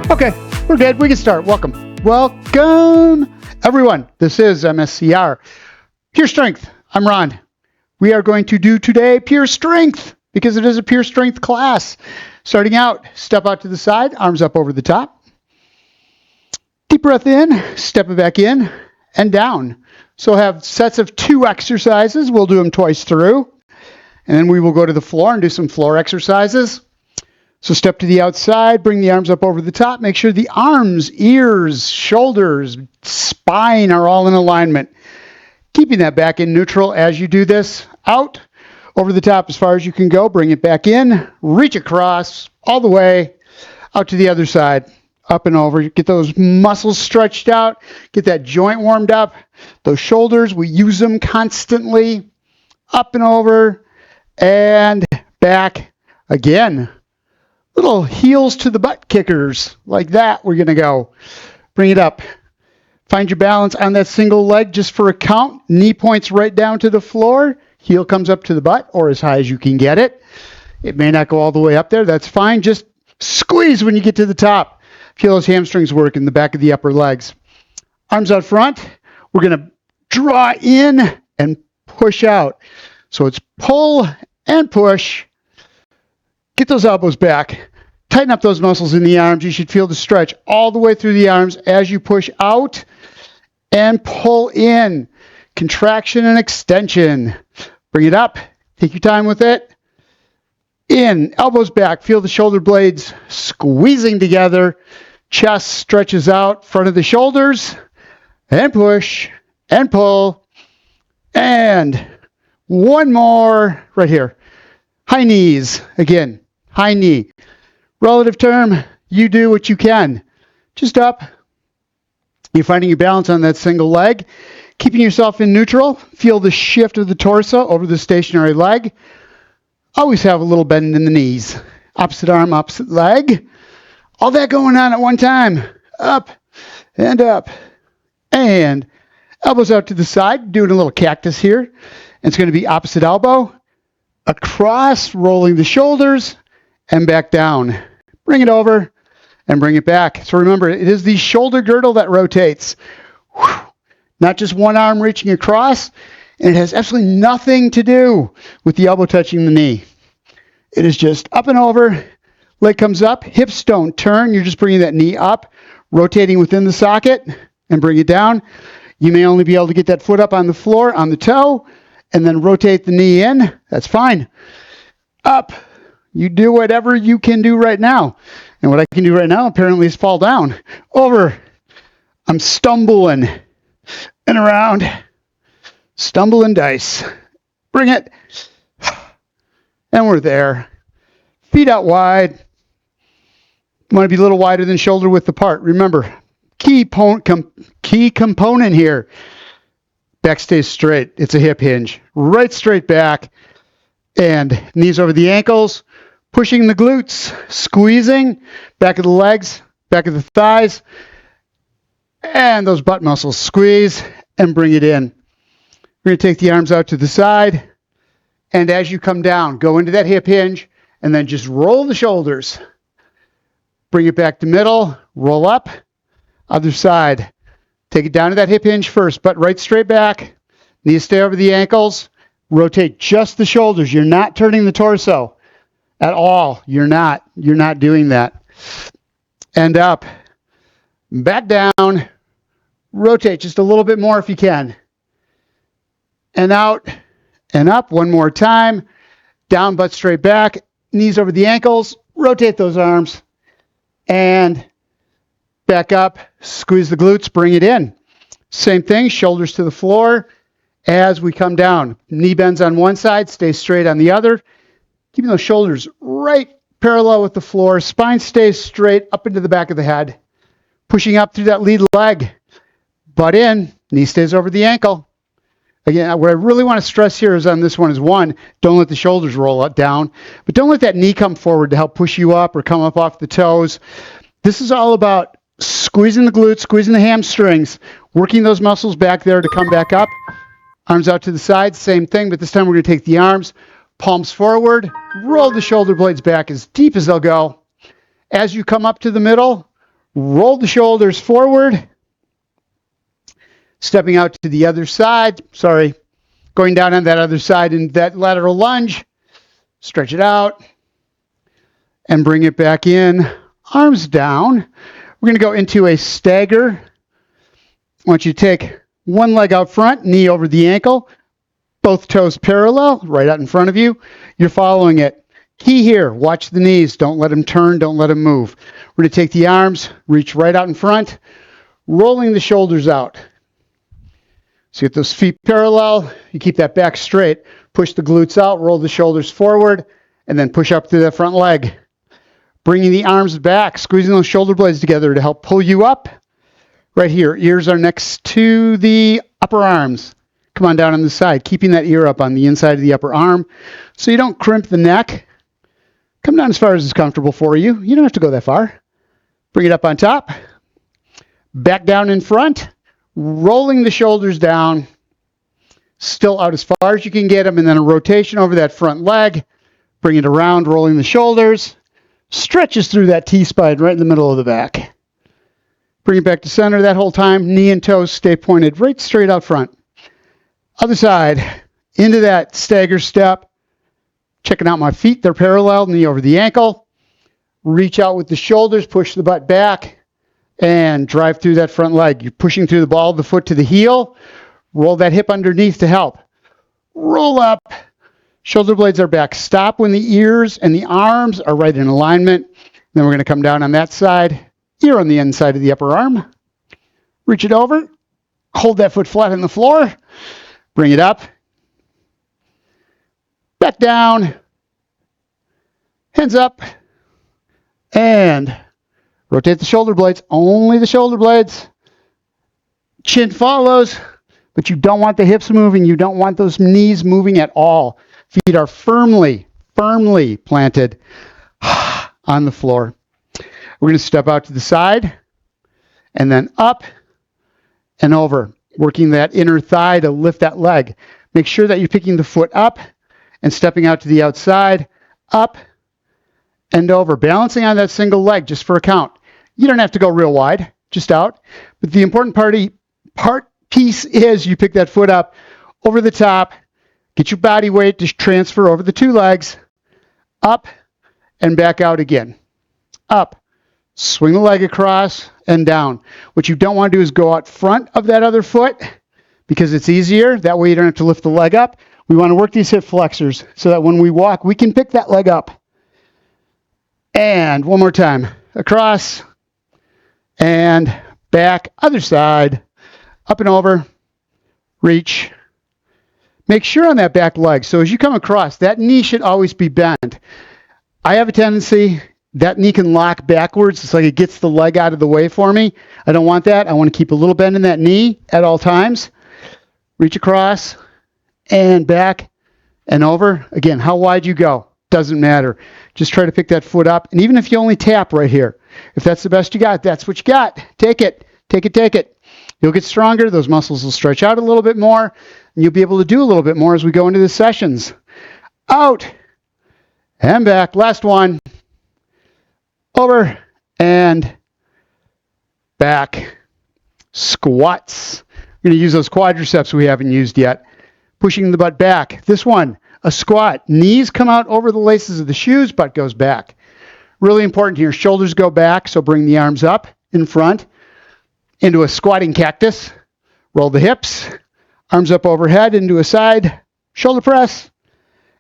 Okay, we're good. We can start. Welcome. Welcome, everyone. This is MSCR. Pure Strength. I'm Ron. We are going to do today Pure Strength because it is a Pure Strength class. Starting out, step out to the side, arms up over the top. Deep breath in, step it back in and down. So we'll have sets of 2 exercises. We'll do them twice through. And then we will go to the floor and do some floor exercises. So step to the outside, bring the arms up over the top. Make sure the arms, ears, shoulders, spine are all in alignment. Keeping that back in neutral as you do this. Out, over the top as far as you can go. Bring it back in, reach across, all the way, out to the other side. Up and over. Get those muscles stretched out. Get that joint warmed up. Those shoulders, we use them constantly. Up and over and back again. Little heels to the butt kickers. Like that, we're going to go. Bring it up. Find your balance on that single leg just for a count. Knee points right down to the floor. Heel comes up to the butt or as high as you can get it. It may not go all the way up there. That's fine. Just squeeze when you get to the top. Feel those hamstrings work in the back of the upper legs. Arms out front. We're going to draw in and push out. So it's pull and push. Get those elbows back. Tighten up those muscles in the arms. You should feel the stretch all the way through the arms as you push out and pull in. Contraction and extension. Bring it up. Take your time with it. In. Elbows back. Feel the shoulder blades squeezing together. Chest stretches out. Front of the shoulders. And push. And pull. And one more right here. High knees. Again. High knee. Relative term, you do what you can. Just up. You're finding your balance on that single leg. Keeping yourself in neutral. Feel the shift of the torso over the stationary leg. Always have a little bend in the knees. Opposite arm, opposite leg. All that going on at one time. Up and up. And elbows out to the side. Doing a little cactus here. And it's going to be opposite elbow. Across, rolling the shoulders. And back down. Bring it over and bring it back. So remember, it is the shoulder girdle that rotates. Whew. Not just one arm reaching across, and it has absolutely nothing to do with the elbow touching the knee. It is just up and over, leg comes up, hips don't turn. You're just bringing that knee up, rotating within the socket, and bring it down. You may only be able to get that foot up on the floor, on the toe, and then rotate the knee in. That's fine. Up. You do whatever you can do right now. And what I can do right now apparently is fall down. Over. I'm stumbling and around. Stumbling dice. Bring it. And we're there. Feet out wide. You want to be a little wider than shoulder width apart. Remember, key component here. Back stays straight. It's a hip hinge. Right straight back. And knees over the ankles. Pushing the glutes, squeezing, back of the legs, back of the thighs, and those butt muscles. Squeeze and bring it in. We're going to take the arms out to the side, and as you come down, go into that hip hinge, and then just roll the shoulders. Bring it back to middle, roll up, other side. Take it down to that hip hinge first, butt right straight back, knees stay over the ankles, rotate just the shoulders. You're not turning the torso. At all. You're not doing that. And up. Back down. Rotate just a little bit more if you can. And out and up one more time. Down, butt straight back. Knees over the ankles. Rotate those arms. And back up. Squeeze the glutes. Bring it in. Same thing. Shoulders to the floor as we come down. Knee bends on one side. Stay straight on the other. Keeping those shoulders right parallel with the floor. Spine stays straight up into the back of the head. Pushing up through that lead leg. Butt in. Knee stays over the ankle. Again, what I really want to stress here is on this one is one, don't let the shoulders roll down. But don't let that knee come forward to help push you up or come up off the toes. This is all about squeezing the glutes, squeezing the hamstrings, working those muscles back there to come back up. Arms out to the side, same thing, but this time we're going to take the arms, palms forward, roll the shoulder blades back as deep as they'll go. As you come up to the middle, Roll the shoulders forward. Stepping out to the other side. Sorry. Going down on that other side in that lateral lunge. Stretch it out. And bring it back in. Arms down. We're going to go into a stagger. I want you to take one leg out front, knee over the ankle, both toes parallel, right out in front of you. You're following it. Key here, watch the knees. Don't let them turn. Don't let them move. We're going to take the arms, reach right out in front, rolling the shoulders out. So get those feet parallel. You keep that back straight. Push the glutes out, roll the shoulders forward, and then push up through that front leg. Bringing the arms back, squeezing those shoulder blades together to help pull you up. Right here, ears are next to the upper arms. Come on down on the side, keeping that ear up on the inside of the upper arm so you don't crimp the neck. Come down as far as is comfortable for you. You don't have to go that far. Bring it up on top. Back down in front, rolling the shoulders down. Still out as far as you can get them, and then a rotation over that front leg. Bring it around, rolling the shoulders. Stretches through that T-spine right in the middle of the back. Bring it back to center that whole time. Knee and toes stay pointed right straight out front. Other side, into that stagger step. Checking out my feet. They're parallel, knee over the ankle. Reach out with the shoulders, push the butt back, and drive through that front leg. You're pushing through the ball of the foot to the heel. Roll that hip underneath to help. Roll up. Shoulder blades are back. Stop when the ears and the arms are right in alignment. Then we're going to come down on that side. Ear on the inside of the upper arm. Reach it over. Hold that foot flat on the floor. Bring it up. Back down. Hands up. And rotate the shoulder blades. Only the shoulder blades. Chin follows. But you don't want the hips moving. You don't want those knees moving at all. Feet are firmly planted on the floor. We're going to step out to the side and then up and over, working that inner thigh to lift that leg. Make sure that you're picking the foot up and stepping out to the outside, up and over, balancing on that single leg just for a count. You don't have to go real wide, just out. But the important piece is you pick that foot up over the top, get your body weight to transfer over the two legs, up and back out again. Up, swing the leg across and down. What you don't want to do is go out front of that other foot because it's easier. That way you don't have to lift the leg up. We want to work these hip flexors so that when we walk, we can pick that leg up. And one more time, across and back, other side, up and over, reach. Make sure on that back leg. So as you come across, that knee should always be bent. I have a tendency, that knee can lock backwards. It's like it gets the leg out of the way for me. I don't want that. I want to keep a little bend in that knee at all times. Reach across and back and over. Again, how wide you go, doesn't matter. Just try to pick that foot up. And even if you only tap right here, if that's the best you got, that's what you got. Take it, take it, take it. You'll get stronger. Those muscles will stretch out a little bit more, and you'll be able to do a little bit more as we go into the sessions. Out and back. Last one. Over and back. Squats. We're going to use those quadriceps we haven't used yet. Pushing the butt back. This one, a squat. Knees come out over the laces of the shoes, butt goes back. Really important here. Shoulders go back, so bring the arms up in front. Into a squatting cactus. Roll the hips. Arms up overhead into a side. Shoulder press.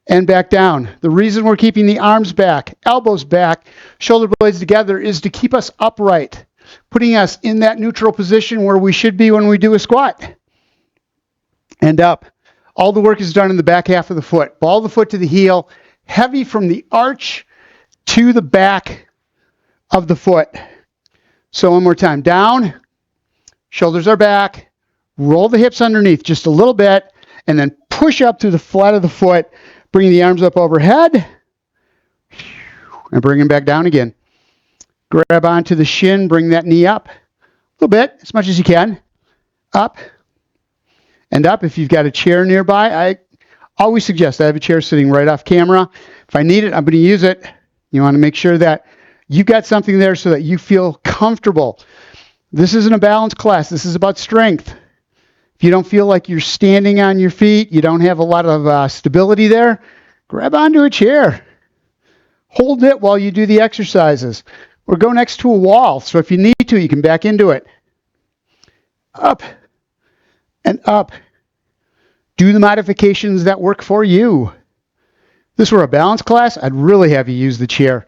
And back down. The reason we're keeping the arms back, elbows back, shoulder blades together is to keep us upright. Putting us in that neutral position where we should be when we do a squat. And up. All the work is done in the back half of the foot. Ball the foot to the heel. Heavy from the arch to the back of the foot. So one more time. Down. Shoulders are back. Roll the hips underneath just a little bit. And then push up through the flat of the foot. Bring the arms up overhead. And bring them back down again. Grab onto the shin. Bring that knee up. A little bit. As much as you can. Up. And up. If you've got a chair nearby, I always suggest I have a chair sitting right off camera. If I need it, I'm going to use it. You want to make sure that You've got something there so that you feel comfortable. This isn't a balance class. This is about strength. If you don't feel like you're standing on your feet, you don't have a lot of stability there, grab onto a chair. Hold it while you do the exercises. Or go next to a wall. So if you need to, you can back into it. Up and up. Do the modifications that work for you. If this were a balance class, I'd really have you use the chair.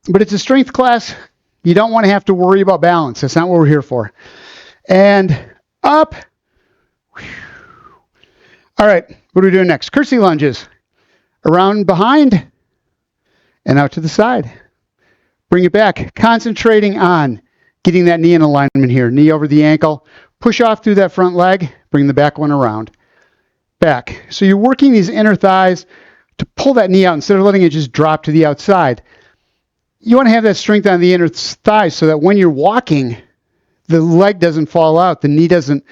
But it's a strength class. You don't want to have to worry about balance. That's not what we're here for. And up. All right, what are we doing next? Curtsy lunges. Around behind and out to the side. Bring it back, concentrating on getting that knee in alignment here. Knee over the ankle. Push off through that front leg. Bring the back one around. Back. So you're working these inner thighs to pull that knee out instead of letting it just drop to the outside. You want to have that strength on the inner thighs so that when you're walking, the leg doesn't fall out. The knee doesn't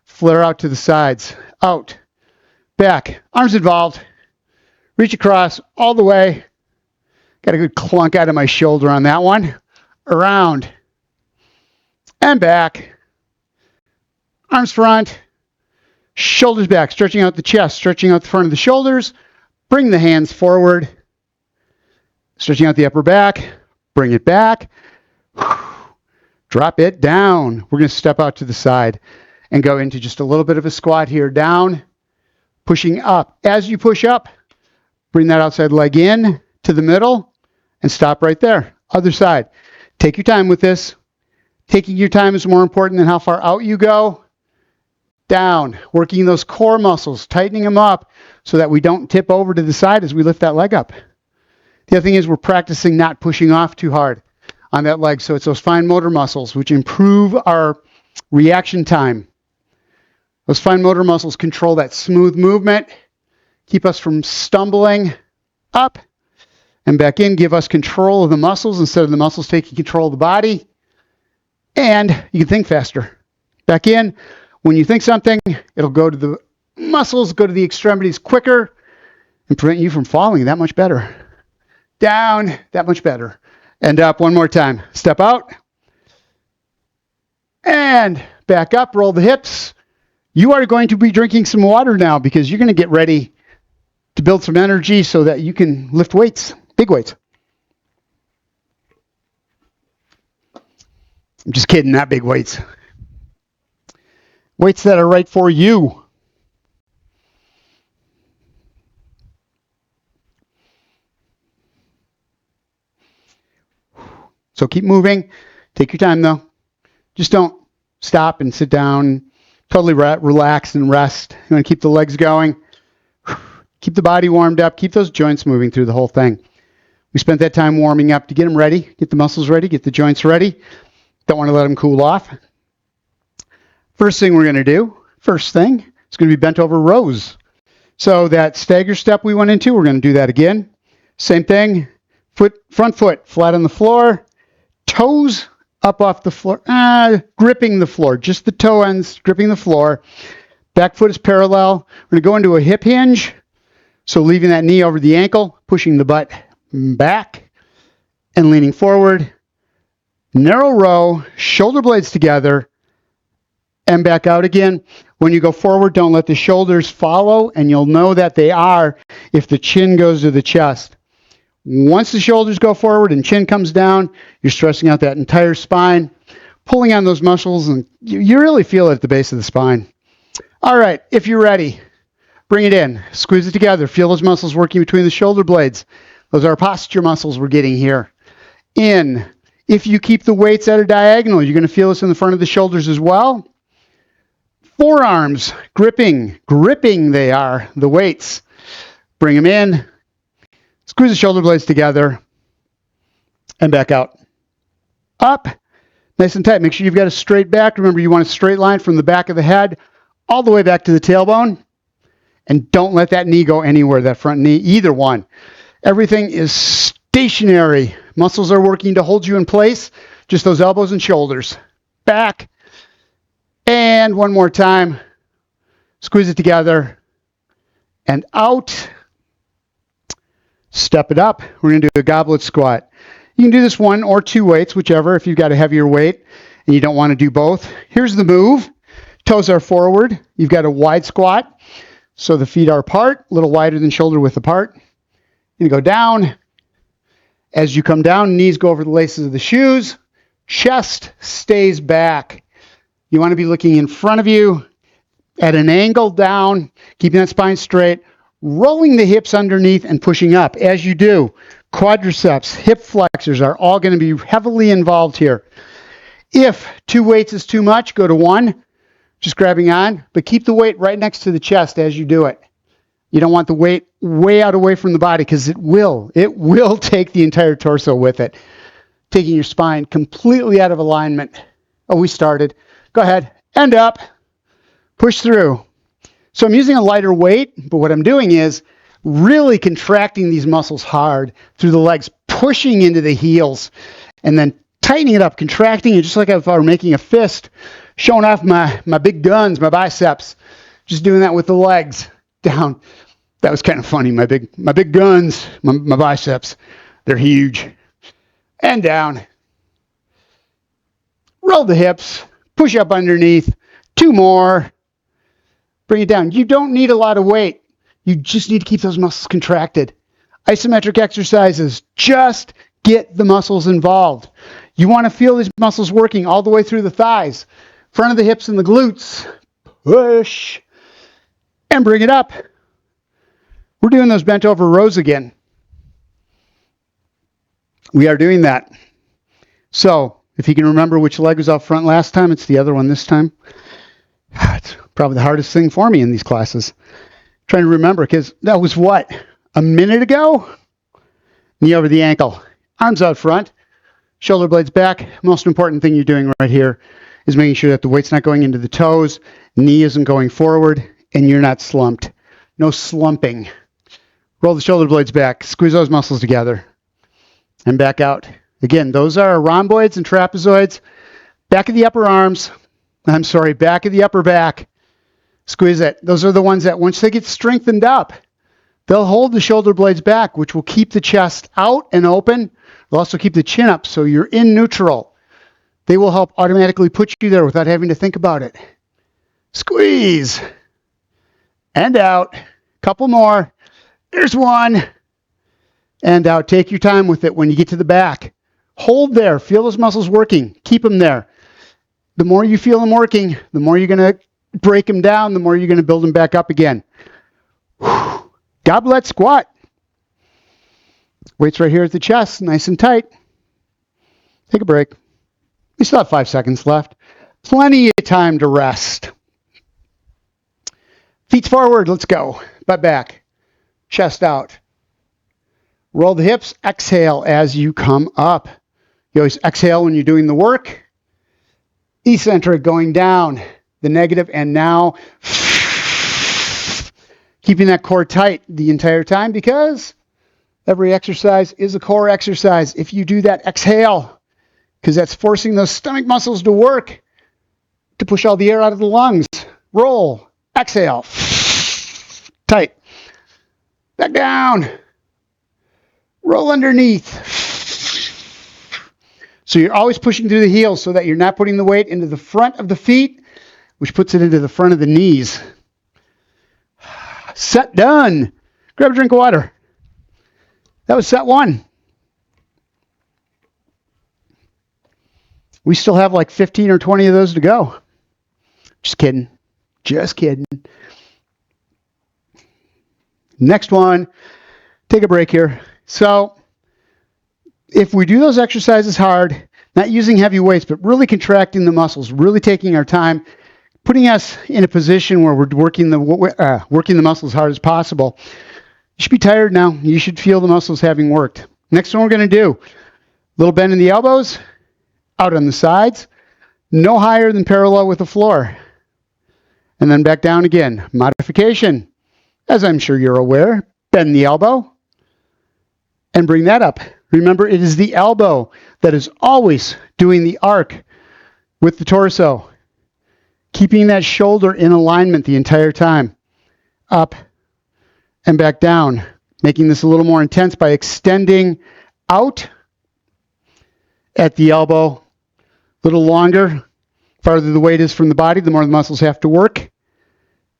flare out to the sides. Out. Back. Arms involved. Reach across all the way. Got a good clunk out of my shoulder on that one. Around. And back. Arms front. Shoulders back. Stretching out the chest. Stretching out the front of the shoulders. Bring the hands forward. Stretching out the upper back. Bring it back. Drop it down. We're going to step out to the side and go into just a little bit of a squat here. Down. Pushing up. As you push up, bring that outside leg in to the middle and stop right there. Other side. Take your time with this. Taking your time is more important than how far out you go. Down. Working those core muscles, tightening them up so that we don't tip over to the side as we lift that leg up. The other thing is we're practicing not pushing off too hard on that leg. So it's those fine motor muscles which improve our reaction time. Those fine motor muscles control that smooth movement, keep us from stumbling up and back in, give us control of the muscles instead of the muscles taking control of the body. And you can think faster. Back in. When you think something, it'll go to the muscles, go to the extremities quicker and prevent you from falling that much better. Down, that much better. And up one more time. Step out. And back up, roll the hips. You are going to be drinking some water now because you're going to get ready to build some energy so that you can lift weights, big weights. I'm just kidding, not big weights. Weights that are right for you. So keep moving. Take your time though. Just don't stop and sit down. Totally relax and rest. You want to keep the legs going. Keep the body warmed up. Keep those joints moving through the whole thing. We spent that time warming up to get them ready, get the muscles ready, get the joints ready. Don't want to let them cool off. First thing we're going to do, is going to be bent over rows. So that stagger step we went into, we're going to do that again. Same thing, front foot flat on the floor, toes up off the floor, gripping the floor, just the toe ends gripping the floor. Back foot is parallel. We're going to go into a hip hinge. So leaving that knee over the ankle, pushing the butt back and leaning forward. Narrow row, shoulder blades together, and back out again. When you go forward, don't let the shoulders follow, and you'll know that they are if the chin goes to the chest. Once the shoulders go forward and chin comes down, you're stressing out that entire spine, pulling on those muscles, and you really feel it at the base of the spine. All right, if you're ready, bring it in. Squeeze it together. Feel those muscles working between the shoulder blades. Those are posture muscles we're getting here. In. If you keep the weights at a diagonal, you're going to feel this in the front of the shoulders as well. Forearms, gripping they are, the weights. Bring them in. Squeeze the shoulder blades together. And back out. Up. Nice and tight. Make sure you've got a straight back. Remember, you want a straight line from the back of the head all the way back to the tailbone. And don't let that knee go anywhere, that front knee, either one. Everything is stationary. Muscles are working to hold you in place. Just those elbows and shoulders. Back. And one more time. Squeeze it together. And out. Step it up. We're going to do a goblet squat. You can do this 1 or 2 weights, whichever, if you've got a heavier weight and you don't want to do both. Here's the move. Toes are forward. You've got a wide squat, so the feet are apart, a little wider than shoulder width apart. You go down. As you come down, knees go over the laces of the shoes. Chest stays back. You want to be looking in front of you at an angle down, keeping that spine straight, rolling the hips underneath and pushing up. As you do, quadriceps, hip flexors are all going to be heavily involved here. If 2 weights is too much, go to 1, just grabbing on, but keep the weight right next to the chest as you do it. You don't want the weight way out away from the body because it will take the entire torso with it, taking your spine completely out of alignment. Oh, we started. Go ahead, end up, push through. So I'm using a lighter weight, but what I'm doing is really contracting these muscles hard through the legs, pushing into the heels, and then tightening it up, contracting it just like if I were making a fist, showing off my big guns, my biceps. Just doing that with the legs down. That was kind of funny. My big guns, my biceps, they're huge. And down. Roll the hips, push up underneath. 2 more. Bring it down. You don't need a lot of weight. You just need to keep those muscles contracted. Isometric exercises, just get the muscles involved. You want to feel these muscles working all the way through the thighs, front of the hips and the glutes. Push and bring it up. We're doing those bent over rows again. We are doing that. So if you can remember which leg was out front last time, it's the other one this time. It's probably the hardest thing for me in these classes. Trying to remember, because that was what? A minute ago? Knee over the ankle. Arms out front. Shoulder blades back. Most important thing you're doing right here is making sure that the weight's not going into the toes, knee isn't going forward, and you're not slumped. No slumping. Roll the shoulder blades back. Squeeze those muscles together. And back out. Again, those are rhomboids and trapezoids. Back of the upper arms. Back of the upper back. Squeeze it. Those are the ones that once they get strengthened up, they'll hold the shoulder blades back, which will keep the chest out and open. They'll also keep the chin up so you're in neutral. They will help automatically put you there without having to think about it. Squeeze. And out. Couple more. There's 1. And out. Take your time with it when you get to the back. Hold there. Feel those muscles working. Keep them there. The more you feel them working, the more you're going to break them down, the more you're going to build them back up again. Goblet squat. Weights right here at the chest, nice and tight. Take a break. We still have 5 seconds left. Plenty of time to rest. Feet forward, let's go. Butt back. Chest out. Roll the hips. Exhale as you come up. You always exhale when you're doing the work. Eccentric going down. The negative, and now keeping that core tight the entire time because every exercise is a core exercise. If you do that, exhale, because that's forcing those stomach muscles to work to push all the air out of the lungs. Roll, exhale, tight, back down, roll underneath. So you're always pushing through the heels so that you're not putting the weight into the front of the feet, which puts it into the front of the knees. Set done. Grab a drink of water. That was set 1. We still have like 15 or 20 of those to go. Just kidding. Just kidding. Next one. Take a break here. So if we do those exercises hard, not using heavy weights, but really contracting the muscles, really taking our time, putting us in a position where we're working the muscles as hard as possible. You should be tired now. You should feel the muscles having worked. Next one we're going to do, little bend in the elbows, out on the sides, no higher than parallel with the floor. And then back down again. Modification. As I'm sure you're aware, bend the elbow and bring that up. Remember, it is the elbow that is always doing the arc with the torso. Keeping that shoulder in alignment the entire time. Up and back down. Making this a little more intense by extending out at the elbow. A little longer. Farther the weight is from the body, the more the muscles have to work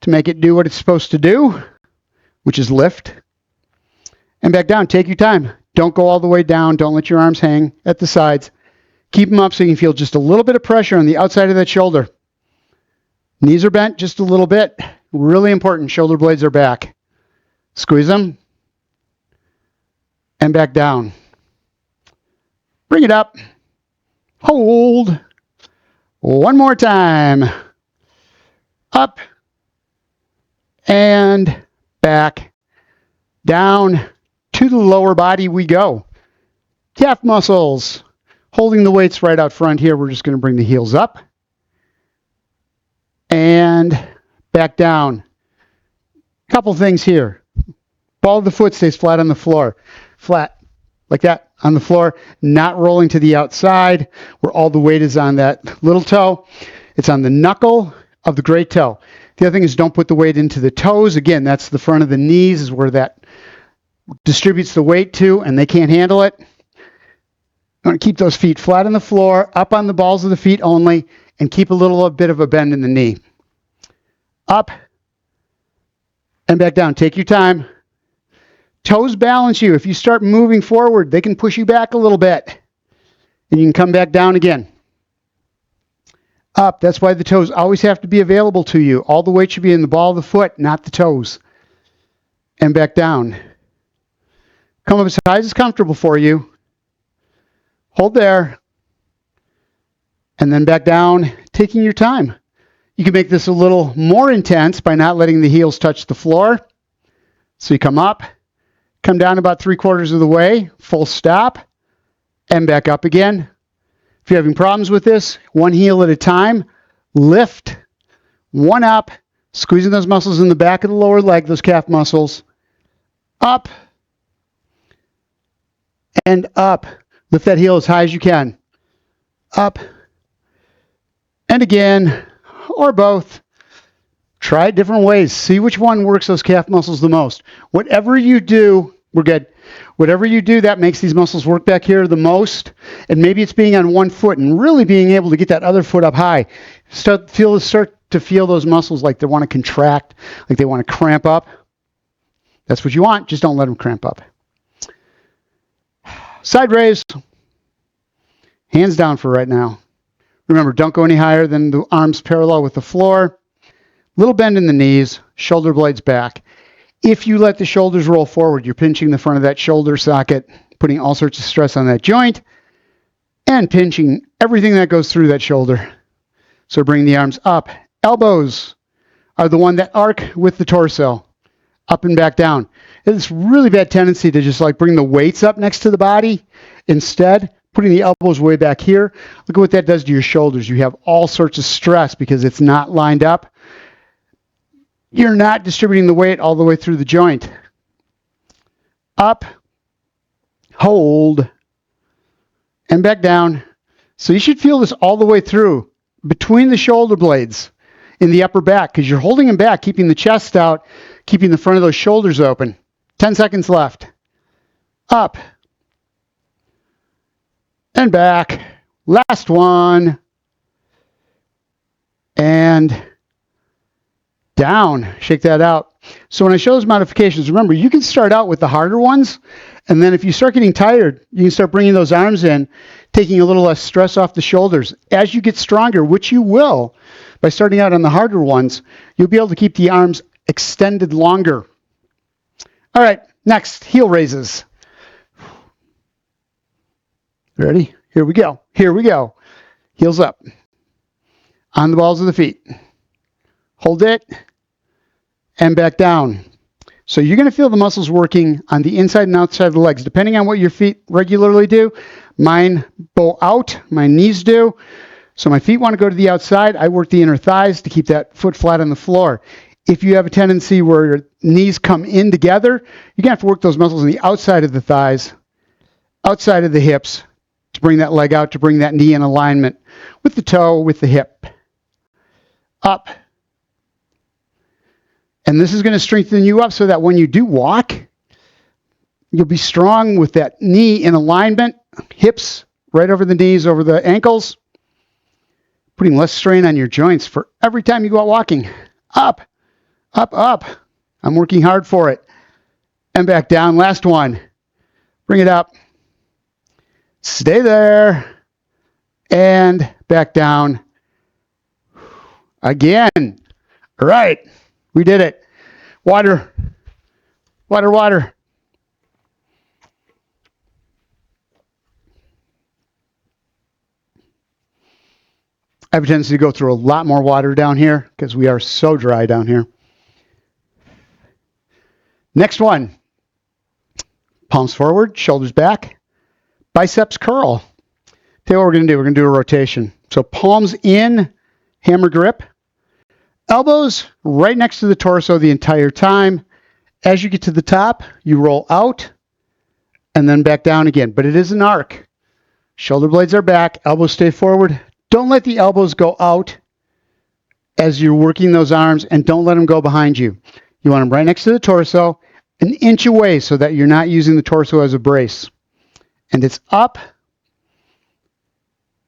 to make it do what it's supposed to do, which is lift. And back down. Take your time. Don't go all the way down. Don't let your arms hang at the sides. Keep them up so you can feel just a little bit of pressure on the outside of that shoulder. Knees are bent just a little bit. Really important. Shoulder blades are back. Squeeze them. And back down. Bring it up. Hold. One more time. Up. And back. Down to the lower body we go. Calf muscles. Holding the weights right out front here. We're just going to bring the heels up. And back down. Couple things here. Ball of the foot stays flat on the floor. Flat. Like that on the floor. Not rolling to the outside where all the weight is on that little toe. It's on the knuckle of the great toe. The other thing is don't put the weight into the toes. Again, that's the front of the knees is where that distributes the weight to, and they can't handle it. You want to keep those feet flat on the floor, up on the balls of the feet only, and keep a bit of a bend in the knee. Up and back down. Take your time. Toes balance you. If you start moving forward, they can push you back a little bit. And you can come back down again. Up. That's why the toes always have to be available to you. All the weight should be in the ball of the foot, not the toes. And back down. Come up as high as is comfortable for you. Hold there. And then back down, taking your time. You can make this a little more intense by not letting the heels touch the floor. So you come up, come down about 3/4 of the way, full stop, and back up again. If you're having problems with this, one heel at a time, lift, one up, squeezing those muscles in the back of the lower leg, those calf muscles, up, and up. Lift that heel as high as you can. Up, and again, or both. Try it different ways. See which one works those calf muscles the most. Whatever you do, we're good. Whatever you do, that makes these muscles work back here the most. And maybe it's being on one foot and really being able to get that other foot up high. Start to feel those muscles like they want to contract, like they want to cramp up. That's what you want. Just don't let them cramp up. Side raise. Hands down for right now. Remember, don't go any higher than the arms parallel with the floor. Little bend in the knees, shoulder blades back. If you let the shoulders roll forward, you're pinching the front of that shoulder socket, putting all sorts of stress on that joint, and pinching everything that goes through that shoulder. So bring the arms up. Elbows are the one that arc with the torso, up and back down. It's really bad tendency to just like bring the weights up next to the body. Instead, putting the elbows way back here. Look at what that does to your shoulders. You have all sorts of stress because it's not lined up. You're not distributing the weight all the way through the joint. Up, hold, and back down. So you should feel this all the way through between the shoulder blades in the upper back because you're holding them back, keeping the chest out, keeping the front of those shoulders open. 10 seconds left. Up and back. Last one. And down. Shake that out. So when I show those modifications, remember, you can start out with the harder ones, and then if you start getting tired, you can start bringing those arms in, taking a little less stress off the shoulders. As you get stronger, which you will, by starting out on the harder ones, you'll be able to keep the arms extended longer. All right, next, heel raises. Ready? Here we go. Here we go. Heels up. On the balls of the feet. Hold it. And back down. So you're going to feel the muscles working on the inside and outside of the legs, depending on what your feet regularly do. Mine bow out. My knees do. So my feet want to go to the outside. I work the inner thighs to keep that foot flat on the floor. If you have a tendency where your knees come in together, you're going to have to work those muscles on the outside of the thighs, outside of the hips, to bring that leg out, to bring that knee in alignment with the toe, with the hip. Up. And this is going to strengthen you up so that when you do walk, you'll be strong with that knee in alignment, hips right over the knees, over the ankles, putting less strain on your joints for every time you go out walking. Up, up, up. I'm working hard for it. And back down. Last one. Bring it up. Stay there. And back down. Again. All right. We did it. Water. Water, water. I have a tendency to go through a lot more water down here because we are so dry down here. Next one. Palms forward, shoulders back, biceps curl. Tell you what we're going to do. We're going to do a rotation. So palms in, hammer grip. Elbows right next to the torso the entire time. As you get to the top, you roll out and then back down again. But it is an arc. Shoulder blades are back. Elbows stay forward. Don't let the elbows go out as you're working those arms, and don't let them go behind you. You want them right next to the torso, an inch away so that you're not using the torso as a brace. And it's up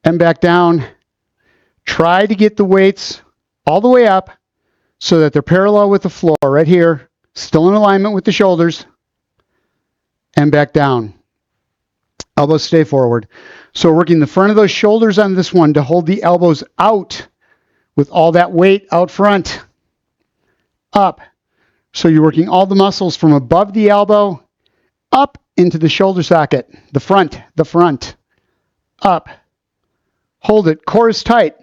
and back down. Try to get the weights all the way up so that they're parallel with the floor right here, still in alignment with the shoulders, and back down. Elbows stay forward. So we're working the front of those shoulders on this one to hold the elbows out with all that weight out front. Up. So you're working all the muscles from above the elbow up into the shoulder socket. The front. Up. Hold it. Core is tight.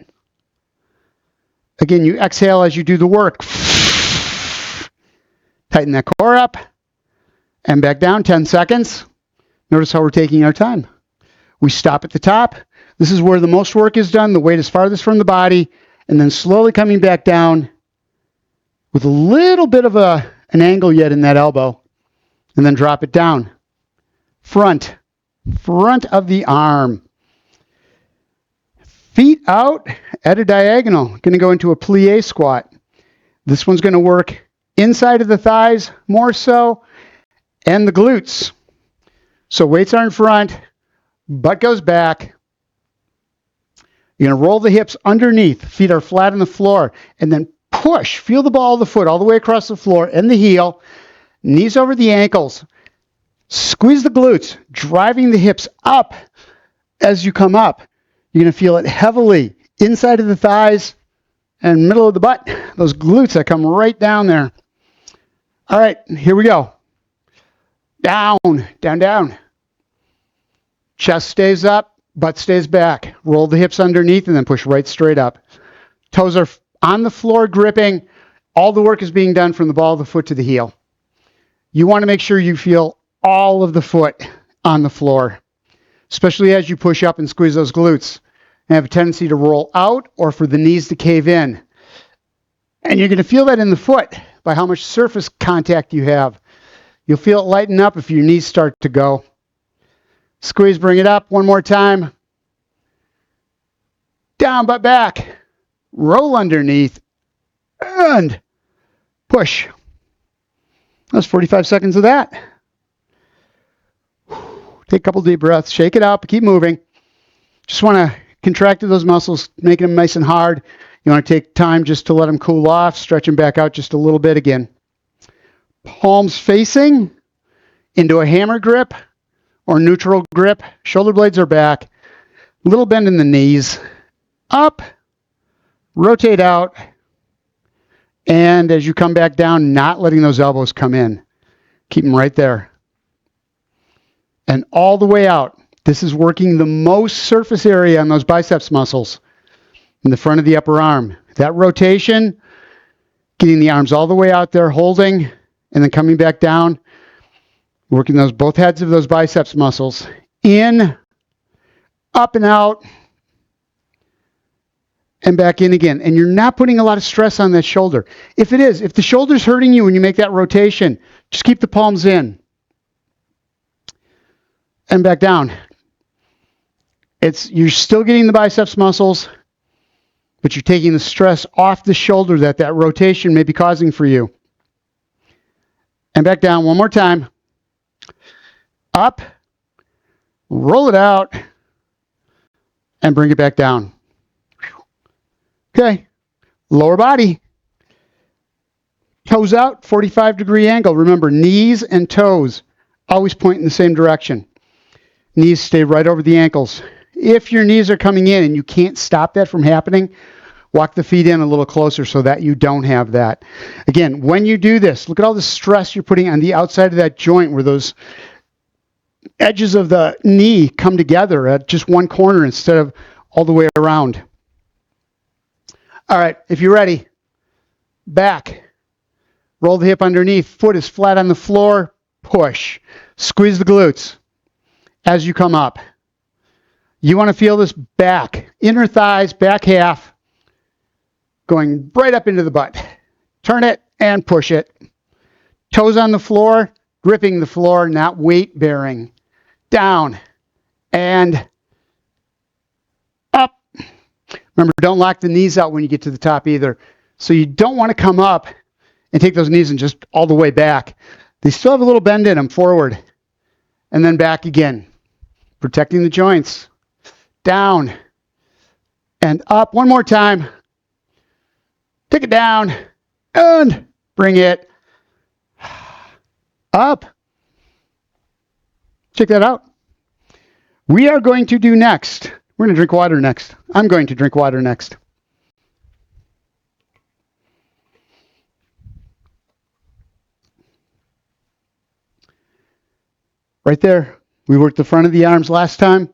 Again, you exhale as you do the work. Tighten that core up and back down 10 seconds. Notice how we're taking our time. We stop at the top. This is where the most work is done. The weight is farthest from the body. And then slowly coming back down with a little bit of an angle yet in that elbow. And then drop it down. Front of the arm. Feet out at a diagonal. Going to go into a plie squat. This one's going to work inside of the thighs more so, and the glutes. So weights are in front, butt goes back. You're going to roll the hips underneath. Feet are flat on the floor. And then push. Feel the ball of the foot all the way across the floor and the heel. Knees over the ankles. Squeeze the glutes, driving the hips up as you come up. You're going to feel it heavily inside of the thighs and middle of the butt. Those glutes that come right down there. All right, here we go. Down, down, down. Chest stays up, butt stays back. Roll the hips underneath and then push right straight up. Toes are on the floor gripping. All the work is being done from the ball of the foot to the heel. You want to make sure you feel all of the foot on the floor, especially as you push up and squeeze those glutes. And have a tendency to roll out or for the knees to cave in. And you're going to feel that in the foot by how much surface contact you have. You'll feel it lighten up if your knees start to go. Squeeze, bring it up one more time. Down, but back. Roll underneath. And push. That's 45 seconds of that. Take a couple deep breaths. Shake it out, but keep moving. Just want to contract those muscles, making them nice and hard. You want to take time just to let them cool off. Stretch them back out just a little bit again. Palms facing into a hammer grip or neutral grip. Shoulder blades are back. Little bend in the knees. Up. Rotate out. And as you come back down, not letting those elbows come in. Keep them right there. And all the way out. This is working the most surface area on those biceps muscles in the front of the upper arm. That rotation, getting the arms all the way out there, holding, and then coming back down, working those both heads of those biceps muscles. In, up and out, and back in again. And you're not putting a lot of stress on that shoulder. If it is, if the shoulder's hurting you when you make that rotation, just keep the palms in. And back down. You're still getting the biceps muscles, but you're taking the stress off the shoulder that rotation may be causing for you. And back down one more time. Up. Roll it out. and bring it back down. Okay, lower body. Toes out, 45-degree angle. Remember, knees and toes always point in the same direction. Knees stay right over the ankles. If your knees are coming in and you can't stop that from happening, walk the feet in a little closer so that you don't have that. Again, when you do this, look at all the stress you're putting on the outside of that joint where those edges of the knee come together at just one corner instead of all the way around. All right, if you're ready, back. Roll the hip underneath. Foot is flat on the floor. Push. Squeeze the glutes as you come up. You want to feel this back, inner thighs, back half, going right up into the butt. Turn it and push it. Toes on the floor, gripping the floor, not weight bearing. Down and up. Remember, don't lock the knees out when you get to the top either. So you don't want to come up and take those knees and just all the way back. They still have a little bend in them forward. And then back again. Protecting the joints. Down and up. One more time. Take it down and bring it up. Check that out. We are going to do next. We're going to drink water next. I'm going to drink water next. Right there. We worked the front of the arms last time.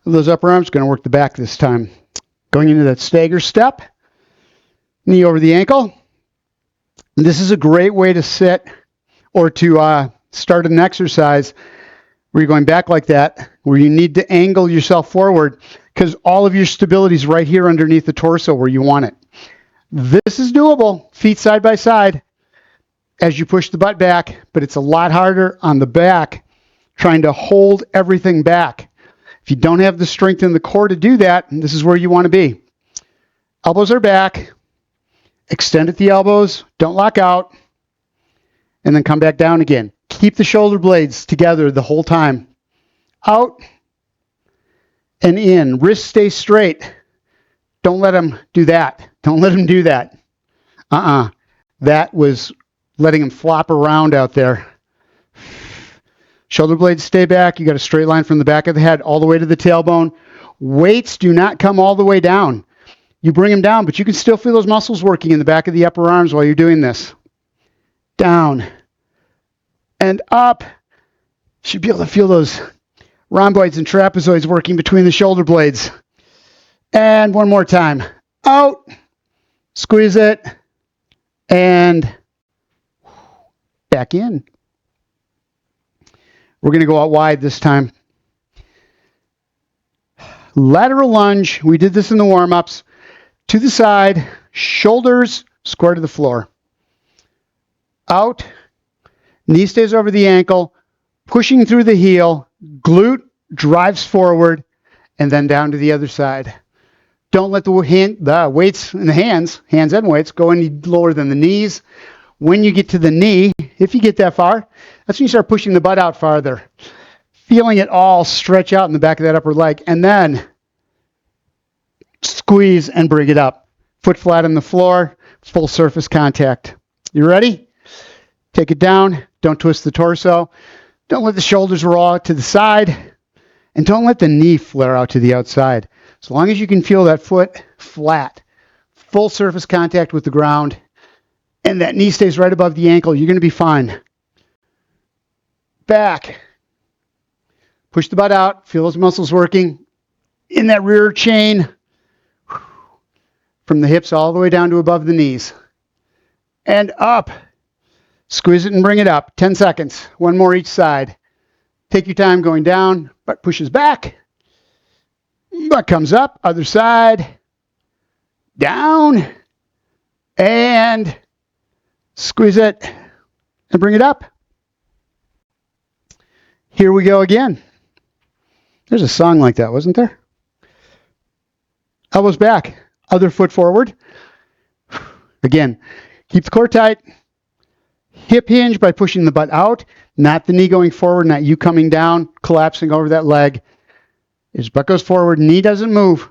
Those upper arms, going to work the back this time. Going into that stagger step. Knee over the ankle. And this is a great way to sit or to start an exercise where you're going back like that, where you need to angle yourself forward because all of your stability is right here underneath the torso where you want it. This is doable. Feet side by side as you push the butt back, but it's a lot harder on the back trying to hold everything back. If you don't have the strength in the core to do that, this is where you want to be. Elbows are back. Extend at the elbows. Don't lock out. And then come back down again. Keep the shoulder blades together the whole time. Out and in. Wrists stay straight. Don't let them do that. Don't let them do that. That was letting them flop around out there. Shoulder blades stay back. You got a straight line from the back of the head all the way to the tailbone. Weights do not come all the way down. You bring them down, but you can still feel those muscles working in the back of the upper arms while you're doing this. Down and up. Should be able to feel those rhomboids and trapezoids working between the shoulder blades. And one more time. Out. Squeeze it. And back in. We're going to go out wide this time. Lateral lunge. We did this in the warm-ups. To the side. Shoulders square to the floor. Out. Knee stays over the ankle. Pushing through the heel. Glute drives forward. And then down to the other side. Don't let the weights in the hands and weights, go any lower than the knees. When you get to the knee, if you get that far, that's when you start pushing the butt out farther. Feeling it all stretch out in the back of that upper leg. And then squeeze and bring it up. Foot flat on the floor, full surface contact. You ready? Take it down. Don't twist the torso. Don't let the shoulders roll out to the side. And don't let the knee flare out to the outside. As long as you can feel that foot flat, full surface contact with the ground, and that knee stays right above the ankle, you're going to be fine. Back. Push the butt out. Feel those muscles working in that rear chain from the hips all the way down to above the knees. And up. Squeeze it and bring it up. 10 seconds. One more each side. Take your time going down. Butt pushes back. Butt comes up. Other side. Down. And squeeze it and bring it up. Here we go again. There's a song like that, wasn't there? Elbows back. Other foot forward. Again, keep the core tight. Hip hinge by pushing the butt out, not the knee going forward, not you coming down, collapsing over that leg. His butt goes forward, knee doesn't move.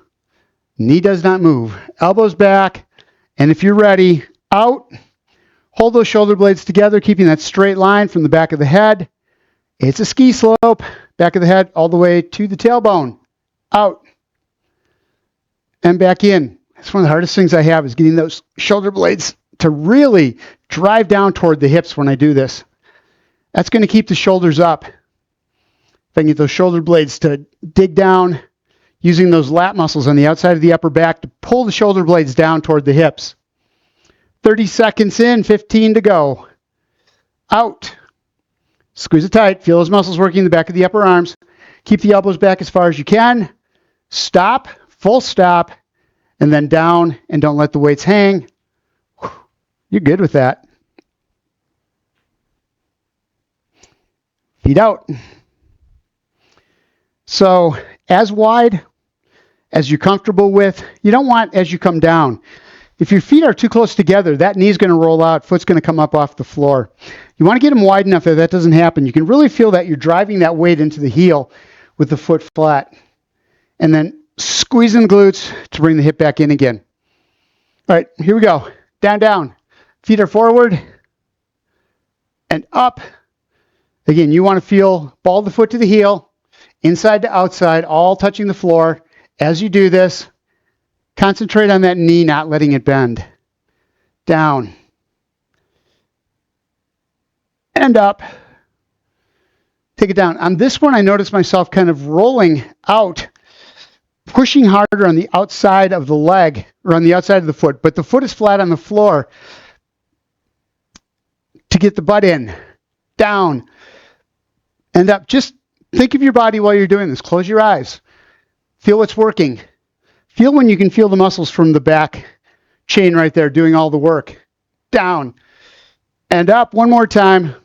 Knee does not move. Elbows back, and if you're ready, out. Hold those shoulder blades together, keeping that straight line from the back of the head. It's a ski slope, back of the head all the way to the tailbone. Out. And back in. That's one of the hardest things I have is getting those shoulder blades to really drive down toward the hips when I do this. That's going to keep the shoulders up. If I can get those shoulder blades to dig down, using those lat muscles on the outside of the upper back to pull the shoulder blades down toward the hips. 30 seconds in, 15 to go. Out. Squeeze it tight. Feel those muscles working in the back of the upper arms. Keep the elbows back as far as you can. Stop, full stop, and then down, and don't let the weights hang. You're good with that. Feet out. So as wide as you're comfortable with. You don't want as you come down. If your feet are too close together, that knee's going to roll out, foot's going to come up off the floor. You want to get them wide enough that that doesn't happen. You can really feel that you're driving that weight into the heel with the foot flat. And then squeezing the glutes to bring the hip back in again. All right, here we go. Down, down. Feet are forward and up. Again, you want to feel ball of the foot to the heel, inside to outside, all touching the floor. As you do this, concentrate on that knee, not letting it bend. Down. And up. Take it down. On this one, I noticed myself kind of rolling out, pushing harder on the outside of the leg, or on the outside of the foot, but the foot is flat on the floor to get the butt in. Down. And up. Just think of your body while you're doing this. Close your eyes. Feel what's working. Feel when you can feel the muscles from the back chain right there doing all the work. Down. And up. One more time.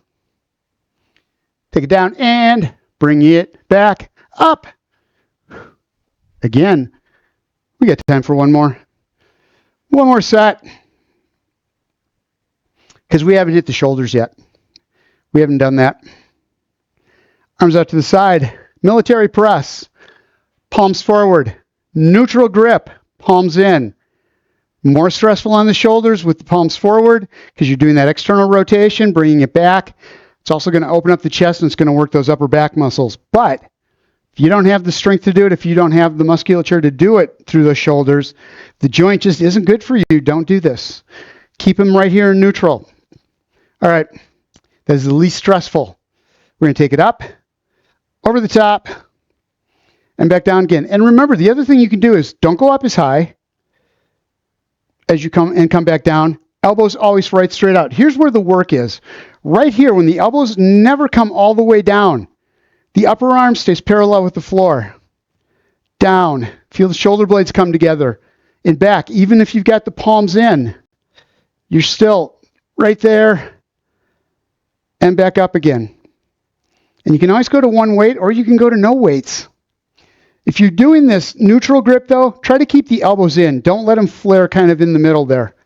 Take it down and bring it back up. Again, we got time for one more. One more set. Because we haven't hit the shoulders yet. We haven't done that. Arms out to the side. Military press. Palms forward. Neutral grip. Palms in. More stressful on the shoulders with the palms forward because you're doing that external rotation, bringing it back. It's also going to open up the chest and it's going to work those upper back muscles. But if you don't have the strength to do it, if you don't have the musculature to do it through the shoulders, the joint just isn't good for you. Don't do this. Keep them right here in neutral. All right. That is the least stressful. We're going to take it up, over the top, and back down again. And remember, the other thing you can do is don't go up as high as you come back down. Elbows always right straight out. Here's where the work is. Right here, when the elbows never come all the way down, the upper arm stays parallel with the floor. Down. Feel the shoulder blades come together. And back. Even if you've got the palms in, you're still right there. And back up again. And you can always go to one weight or you can go to no weights. If you're doing this neutral grip, though, try to keep the elbows in. Don't let them flare kind of in the middle there.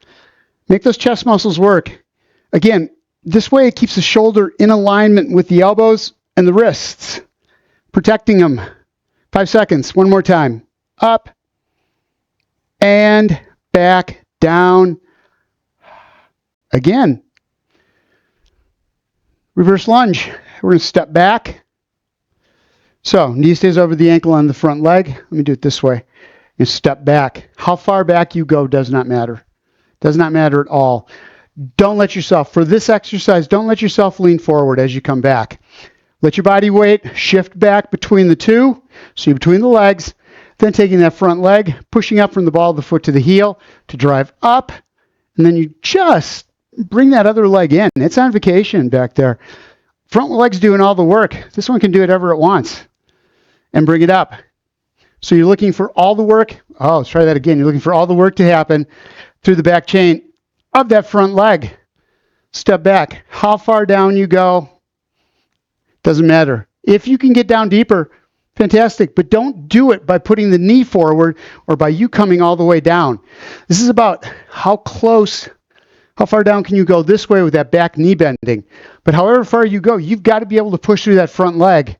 Make those chest muscles work. Again, this way it keeps the shoulder in alignment with the elbows and the wrists, protecting them. 5 seconds. One more time. Up and back, down. Again. Reverse lunge. We're going to step back. So, knee stays over the ankle on the front leg. Let me do it this way. You step back. How far back you go does not matter. Does not matter at all. Don't let yourself, for this exercise, don't let yourself lean forward as you come back. Let your body weight shift back between the two, so you're between the legs, then taking that front leg, pushing up from the ball of the foot to the heel to drive up, and then you just bring that other leg in. It's on vacation back there. Front leg's doing all the work. This one can do whatever it wants. And bring it up. So you're looking for all the work. Oh, let's try that again. You're looking for all the work to happen through the back chain of that front leg. Step back. How far down you go, doesn't matter. If you can get down deeper, fantastic. But don't do it by putting the knee forward or by you coming all the way down. This is about how far down can you go this way with that back knee bending. But however far you go, you've got to be able to push through that front leg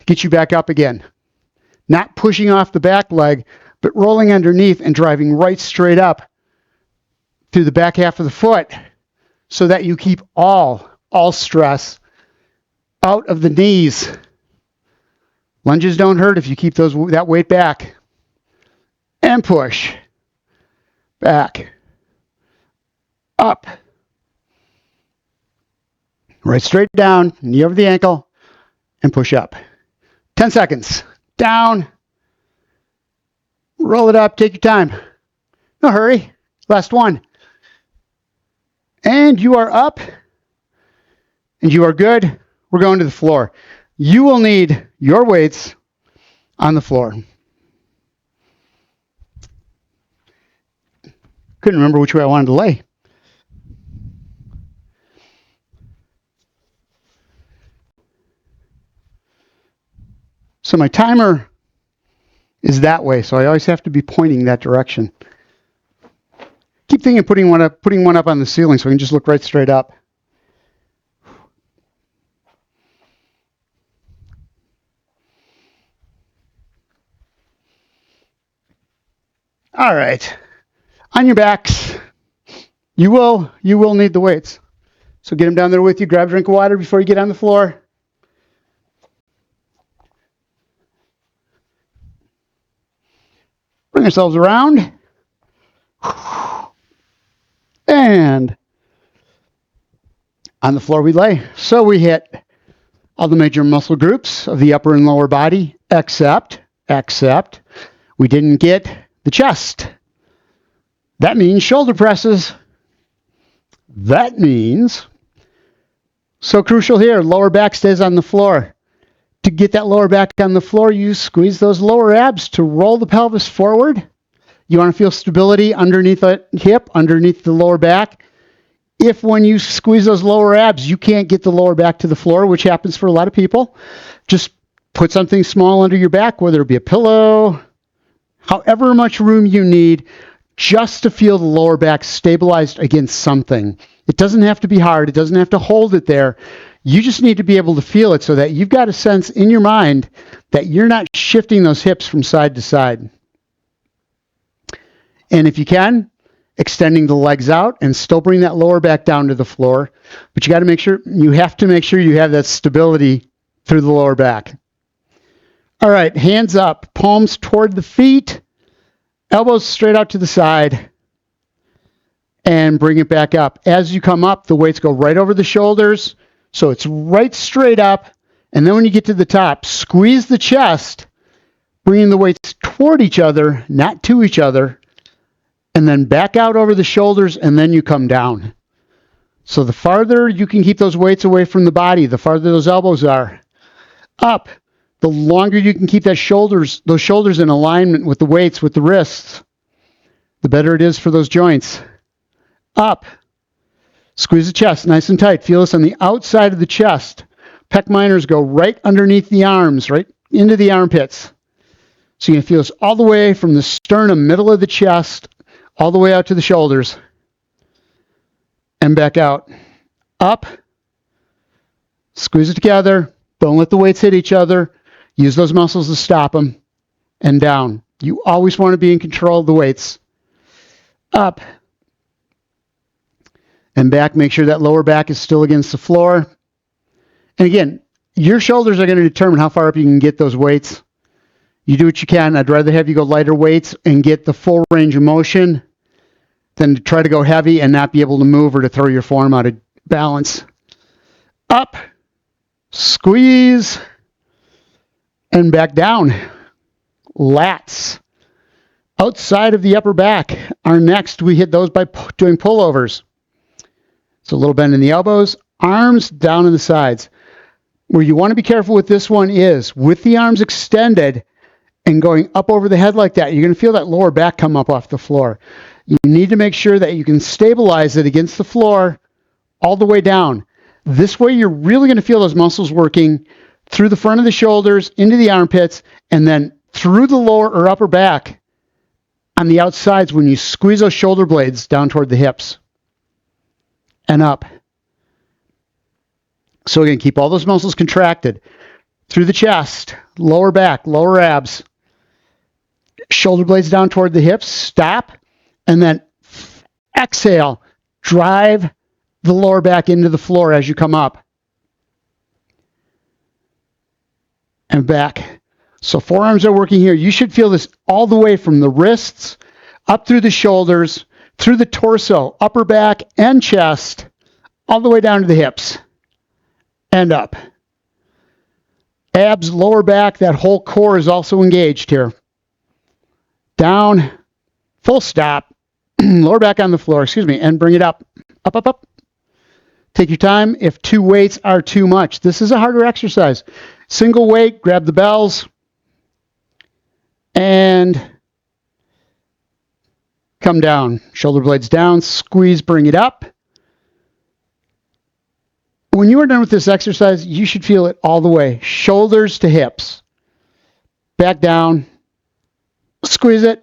to get you back up again. not pushing off the back leg, but rolling underneath and driving right straight up through the back half of the foot so that you keep all stress out of the knees. Lunges don't hurt if you keep that weight back. And push. Back. Up. Right straight down, knee over the ankle, and push up. 10 seconds. Down. Roll it up. Take your time. No hurry. Last one. And you are up. And you are good. We're going to the floor. You will need your weights on the floor. Couldn't remember which way I wanted to lay. So my timer is that way, so I always have to be pointing that direction. Keep thinking of putting one up on the ceiling so we can just look right straight up. All right. On your backs, you will need the weights. So get them down there with you. Grab a drink of water before you get on the floor. Bring ourselves around. And on the floor we lay. So we hit all the major muscle groups of the upper and lower body, except we didn't get the chest. That means shoulder presses. That means, so crucial here, lower back stays on the floor. To get that lower back on the floor, you squeeze those lower abs to roll the pelvis forward. You want to feel stability underneath the hip, underneath the lower back. If when you squeeze those lower abs, you can't get the lower back to the floor, which happens for a lot of people, just put something small under your back, whether it be a pillow, however much room you need, just to feel the lower back stabilized against something. It doesn't have to be hard. It doesn't have to hold it there. You just need to be able to feel it so that you've got a sense in your mind that you're not shifting those hips from side to side. And if you can, extending the legs out and still bring that lower back down to the floor. But you have to make sure you have that stability through the lower back. All right, hands up, palms toward the feet, elbows straight out to the side, and bring it back up. As you come up, the weights go right over the shoulders, so it's right straight up. And then when you get to the top, squeeze the chest, bringing the weights toward each other, not to each other, and then back out over the shoulders, and then you come down. So the farther you can keep those weights away from the body, the farther those elbows are. Up. The longer you can keep those shoulders in alignment with the weights, with the wrists, the better it is for those joints. Up. Squeeze the chest nice and tight. Feel this on the outside of the chest. Pec minors go right underneath the arms, right into the armpits. So you can feel this all the way from the sternum, middle of the chest, all the way out to the shoulders. And back out. Up. Squeeze it together. Don't let the weights hit each other. Use those muscles to stop them. And down. You always want to be in control of the weights. Up. And back. Make sure that lower back is still against the floor. And again, your shoulders are going to determine how far up you can get those weights. You do what you can. I'd rather have you go lighter weights and get the full range of motion than to try to go heavy and not be able to move or to throw your form out of balance. Up. Squeeze. And back down. Lats. Outside of the upper back are next. We hit those by doing pullovers. So a little bend in the elbows. Arms down in the sides. Where you want to be careful with this one is with the arms extended and going up over the head like that, you're going to feel that lower back come up off the floor. You need to make sure that you can stabilize it against the floor all the way down. This way you're really going to feel those muscles working through the front of the shoulders, into the armpits, and then through the lower or upper back on the outsides when you squeeze those shoulder blades down toward the hips and up. So again, keep all those muscles contracted through the chest, lower back, lower abs, Shoulder blades down toward the hips. Stop. And then exhale. Drive the lower back into the floor as you come up. And back. So forearms are working here. You should feel this all the way from the wrists up through the shoulders, through the torso, upper back and chest, all the way down to the hips and up. Abs, lower back, that whole core is also engaged here. Down, full stop, lower back on the floor, and bring it up, up, up, up. Take your time if 2 weights are too much. This is a harder exercise. Single weight, grab the bells, and come down. Shoulder blades down, squeeze, bring it up. When you are done with this exercise, you should feel it all the way. Shoulders to hips. Back down. Squeeze it.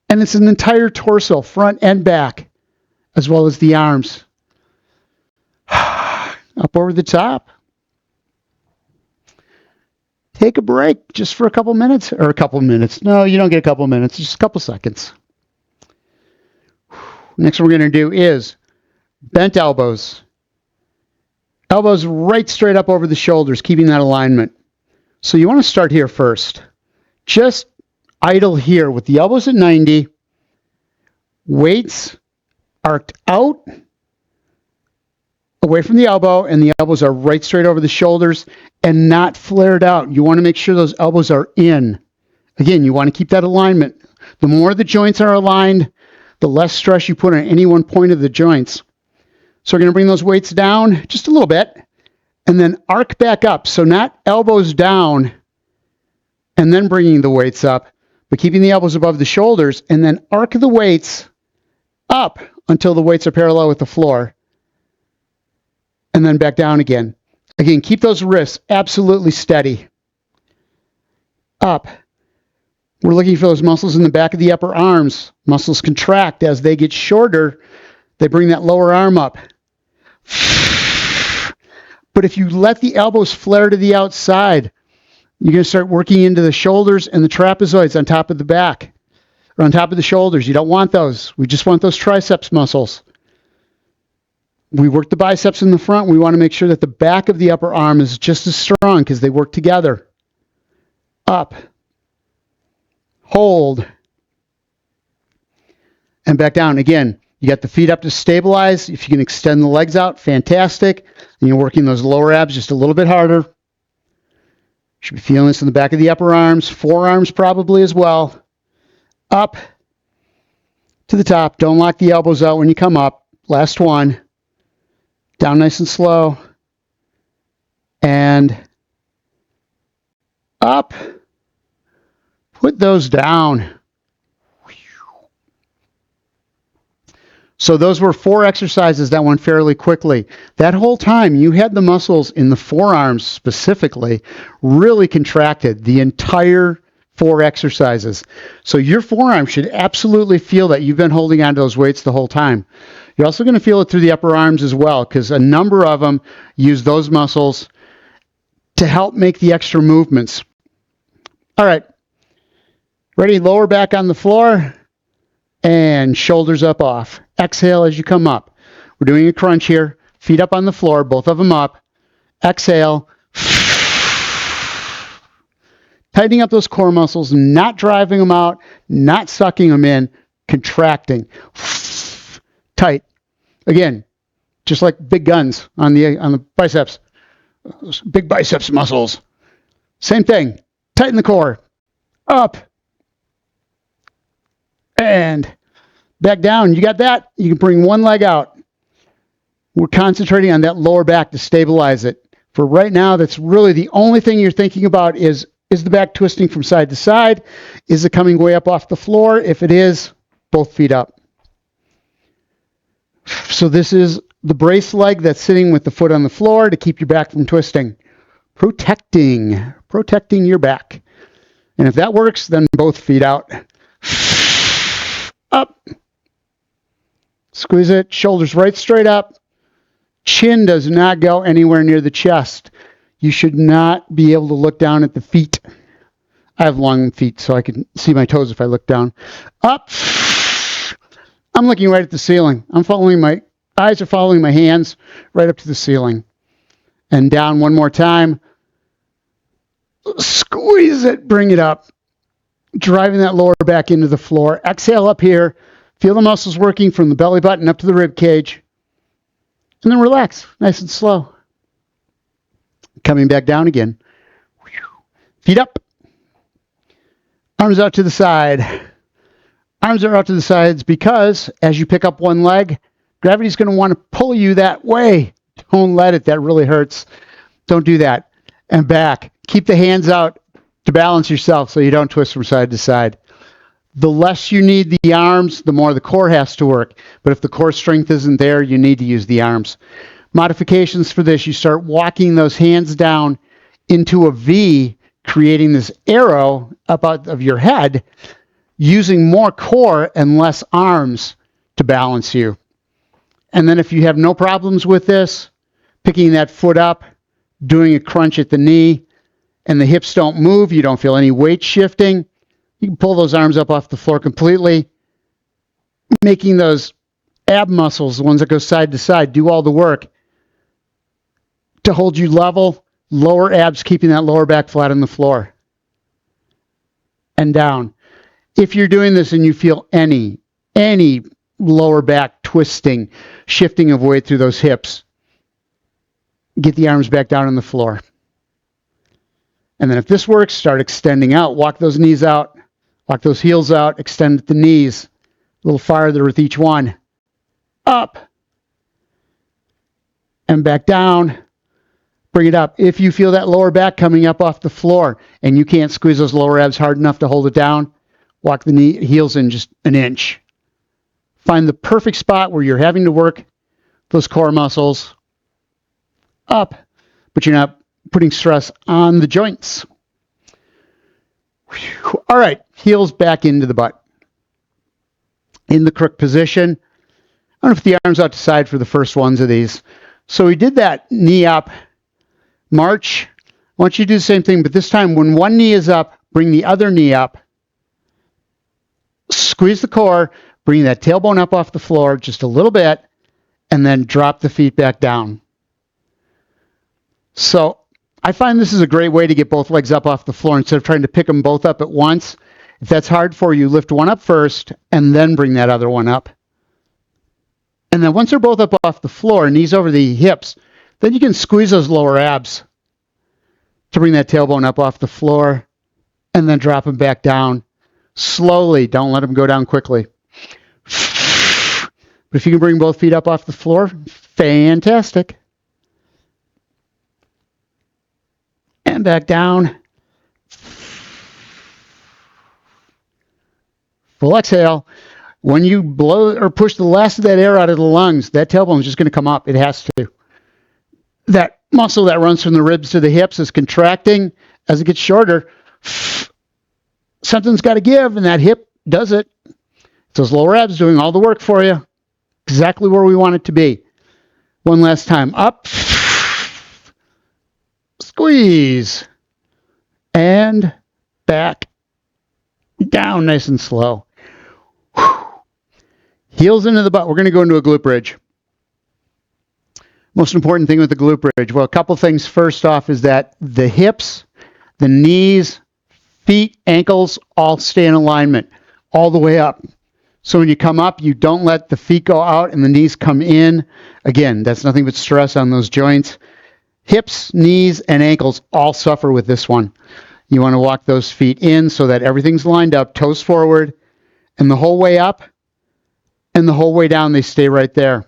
And it's an entire torso, front and back, as well as the arms. Up over the top. Take a break just for a couple minutes. Or a couple minutes. No, you don't get a couple minutes. Just a couple seconds. Next one we're going to do is bent elbows. Elbows right straight up over the shoulders, keeping that alignment. So you want to start here first. Just idle here with the elbows at 90. Weights arced out, away from the elbow, and the elbows are right straight over the shoulders and not flared out. You want to make sure those elbows are in. Again, you want to keep that alignment. The more the joints are aligned, the less stress you put on any one point of the joints. So we're going to bring those weights down just a little bit and then arc back up. So not elbows down and then bringing the weights up, but keeping the elbows above the shoulders and then arc the weights up until the weights are parallel with the floor and then back down again. Again, keep those wrists absolutely steady. Up. We're looking for those muscles in the back of the upper arms. Muscles contract as they get shorter. They bring that lower arm up. But if you let the elbows flare to the outside, you're going to start working into the shoulders and the trapezoids on top of the back, or on top of the shoulders. You don't want those. We just want those triceps muscles. We work the biceps in the front. We want to make sure that the back of the upper arm is just as strong because they work together. Up. Hold. And back down. Again, you got the feet up to stabilize. If you can extend the legs out, fantastic. And you're working those lower abs just a little bit harder. Should be feeling this in the back of the upper arms, forearms probably as well. Up to the top. Don't lock the elbows out when you come up. Last one. Down nice and slow. And up. Put those down. So those were 4 exercises that went fairly quickly. That whole time, you had the muscles in the forearms specifically really contracted the entire 4 exercises. So your forearm should absolutely feel that you've been holding on to those weights the whole time. You're also going to feel it through the upper arms as well, because a number of them use those muscles to help make the extra movements. All right. Ready? Lower back on the floor and shoulders up off. Exhale as you come up. We're doing a crunch here. Feet up on the floor, both of them up. Exhale. Tightening up those core muscles, not driving them out, not sucking them in, contracting. Tight. Again, just like big guns on the biceps. Big biceps muscles. Same thing. Tighten the core. Up. And back down. You got that? You can bring one leg out. We're concentrating on that lower back to stabilize it. For right now, that's really the only thing you're thinking about is the back twisting from side to side? Is it coming way up off the floor? If it is, both feet up. So this is the brace leg that's sitting with the foot on the floor to keep your back from twisting. Protecting your back. And if that works, then both feet out. Up. Squeeze it. Shoulders right straight up. Chin does not go anywhere near the chest. You should not be able to look down at the feet I have long feet, so I can see my toes if I look down. Up. I'm looking right at the ceiling. My eyes are following my hands right up to the ceiling. And down one more time. Squeeze it, bring it up. Driving that lower back into the floor. Exhale up here. Feel the muscles working from the belly button up to the rib cage. And then relax, nice and slow. Coming back down again. Feet up. Arms out to the side. Arms are out to the sides because as you pick up one leg, gravity's going to want to pull you that way. Don't let it. That really hurts. Don't do that. And back. Keep the hands out to balance yourself so you don't twist from side to side. The less you need the arms, the more the core has to work. But if the core strength isn't there, you need to use the arms. Modifications for this, you start walking those hands down into a V, creating this arrow up out of your head, using more core and less arms to balance you. And then if you have no problems with this, picking that foot up, doing a crunch at the knee, and the hips don't move, you don't feel any weight shifting, you can pull those arms up off the floor completely, making those ab muscles, the ones that go side to side, do all the work to hold you level, lower abs, keeping that lower back flat on the floor. And down. If you're doing this and you feel any lower back twisting, shifting of weight through those hips, get the arms back down on the floor. And then if this works, start extending out. Walk those knees out. Walk those heels out. Extend the knees a little farther with each one. Up. And back down. Bring it up. If you feel that lower back coming up off the floor and you can't squeeze those lower abs hard enough to hold it down, walk the heels in just an inch. Find the perfect spot where you're having to work those core muscles up, but you're not putting stress on the joints. Whew. All right, heels back into the butt. In the crook position. I don't know if the arms out to side for the first ones of these. So we did that knee up, march. I want you to do the same thing, but this time when one knee is up, bring the other knee up. Squeeze the core, bring that tailbone up off the floor just a little bit, and then drop the feet back down. So I find this is a great way to get both legs up off the floor instead of trying to pick them both up at once. If that's hard for you, lift one up first and then bring that other one up. And then once they're both up off the floor, knees over the hips, then you can squeeze those lower abs to bring that tailbone up off the floor and then drop them back down slowly. Don't let them go down quickly. But if you can bring both feet up off the floor, fantastic. And back down. Full exhale. When you blow or push the last of that air out of the lungs, that tailbone is just going to come up. It has to. That muscle that runs from the ribs to the hips is contracting. As it gets shorter, something's got to give, and that hip does it. It's those lower abs doing all the work for you. Exactly where we want it to be. One last time. Up. Squeeze. And back. Down nice and slow. Heels into the butt. We're going to go into a glute bridge. Most important thing with the glute bridge. Well, a couple things. First off is that the hips, the knees, feet, ankles all stay in alignment all the way up. So when you come up, you don't let the feet go out and the knees come in. Again, that's nothing but stress on those joints. Hips, knees, and ankles all suffer with this one. You want to walk those feet in so that everything's lined up, toes forward, and the whole way up and the whole way down, they stay right there.